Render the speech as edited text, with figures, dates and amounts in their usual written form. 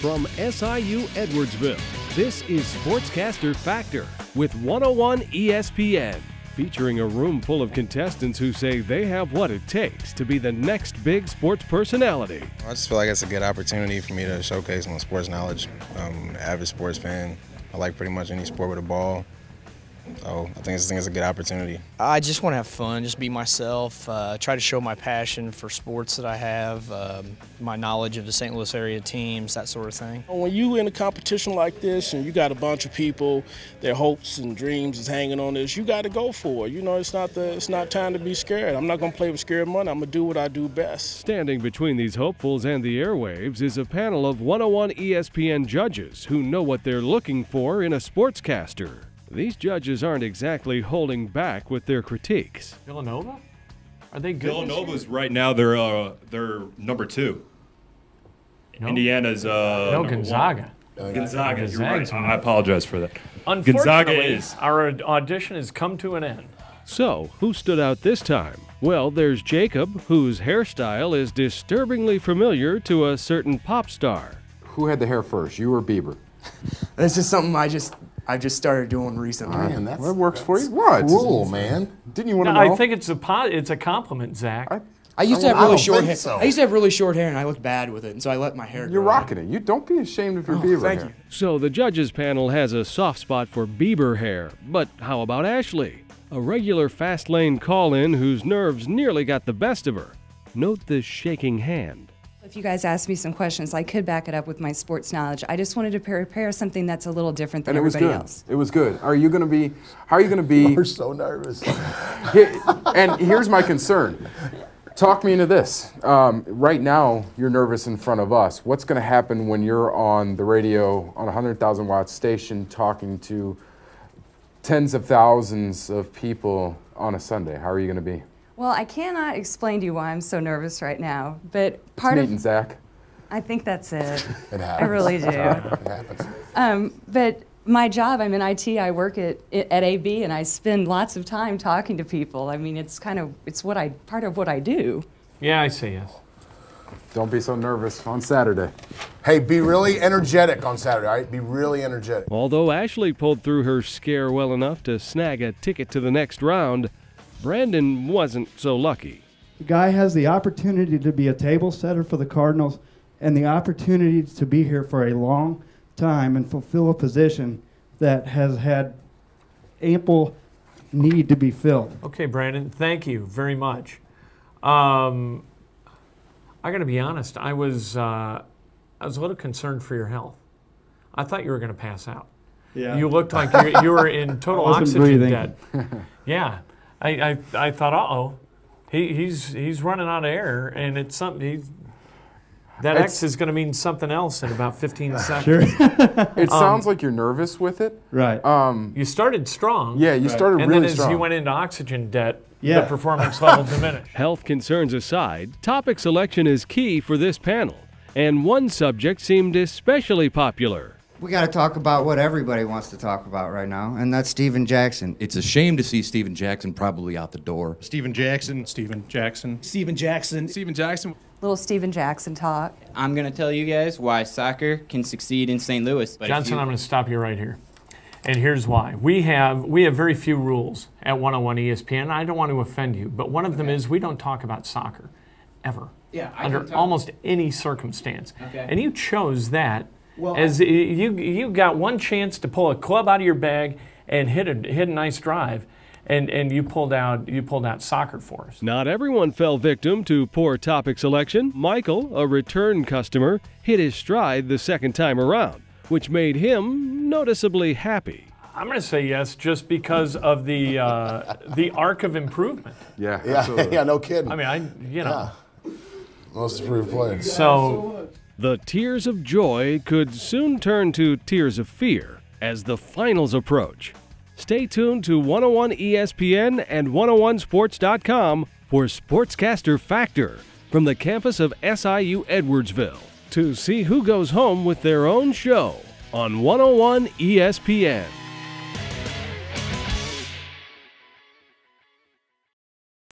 From SIU Edwardsville, this is Sportscaster Factor with 101 ESPN, featuring a room full of contestants who say they have what it takes to be the next big sports personality. I just feel like it's a good opportunity for me to showcase my sports knowledge. I'm an avid sports fan. I like pretty much any sport with a ball. So I think it's a good opportunity. I just want to have fun, just be myself, try to show my passion for sports that I have, my knowledge of the St. Louis area teams, that sort of thing. When you in a competition like this and you got a bunch of people, their hopes and dreams is hanging on this, you got to go for it. You know, it's not time to be scared. I'm not going to play with scared money. I'm going to do what I do best. Standing between these hopefuls and the airwaves is a panel of 101 ESPN judges who know what they're looking for in a sportscaster. These judges aren't exactly holding back with their critiques. Villanova? Are they good? Villanova's right now, they're number 2. No. Indiana's no, Gonzaga. Gonzaga, you're right. I apologize for that. Unfortunately, our audition has come to an end. So, who stood out this time? Well, there's Jacob, whose hairstyle is disturbingly familiar to a certain pop star. Who had the hair first, you or Bieber? That's just something I've just started doing recently. Man, that works for you. What? Cool, man. Didn't you want to know? I think it's a compliment, Zach. I used to have really short hair. I used to have really short hair, and I looked bad with it, and so I let my hair grow. You're rocking it. You don't be ashamed of your Bieber thank hair. you. So the judges panel has a soft spot for Bieber hair, but how about Ashley? A regular fast lane call-in whose nerves nearly got the best of her. Note the shaking hand. If you guys asked me some questions, I could back it up with my sports knowledge. I just wanted to prepare something that's a little different than everybody else. It was good. How are you going to be? We're so nervous. And here's my concern. Talk me into this. Right now, you're nervous in front of us. What's going to happen when you're on the radio on a 100,000 watt station talking to tens of thousands of people on a Sunday? How are you going to be? Well, I cannot explain to you why I'm so nervous right now, but It's Nate and Zach. I think that's it. It happens. I really do. It happens. But my job, I'm in IT. I work at AB, and I spend lots of time talking to people. I mean, it's part of what I do. Yeah, I say yes. Don't be so nervous on Saturday. Hey, be really energetic on Saturday, all right? Be really energetic. Although Ashley pulled through her scare well enough to snag a ticket to the next round, Brandon wasn't so lucky. The guy has the opportunity to be a table setter for the Cardinals and the opportunity to be here for a long time and fulfill a position that has had ample need to be filled. Okay, Brandon, thank you very much. I got to be honest, I was a little concerned for your health. I thought you were going to pass out. Yeah. You looked like you were in total oxygen debt. Yeah. I thought, uh-oh, he's running out of air, and it's something. That X is going to mean something else in about 15 seconds. Sure. It sounds like you're nervous with it. Right. You started strong. Yeah, you started really strong. And then as you went into oxygen debt, the performance level diminished. Health concerns aside, topic selection is key for this panel, and one subject seemed especially popular. We got to talk about what everybody wants to talk about right now, and that's Steven Jackson. It's a shame to see Steven Jackson probably out the door. Steven Jackson. Little Steven Jackson talk. I'm going to tell you guys why soccer can succeed in St. Louis. Johnson, I'm going to stop you right here. And here's why. We have very few rules at 101 ESPN. I don't want to offend you, but one of them is we don't talk about soccer, ever. Yeah, under almost any circumstance. Okay. And you chose that. Well, as you got one chance to pull a club out of your bag and hit a nice drive, and you pulled out soccer for us. Not everyone fell victim to poor topic selection. Michael, a return customer, hit his stride the second time around, which made him noticeably happy. I'm going to say yes, just because of the arc of improvement. Yeah, absolutely. Yeah, no kidding. I mean, Most improved player. So the tears of joy could soon turn to tears of fear as the finals approach. Stay tuned to 101 ESPN and 101sports.com for Sportscaster Factor from the campus of SIU Edwardsville to see who goes home with their own show on 101 ESPN.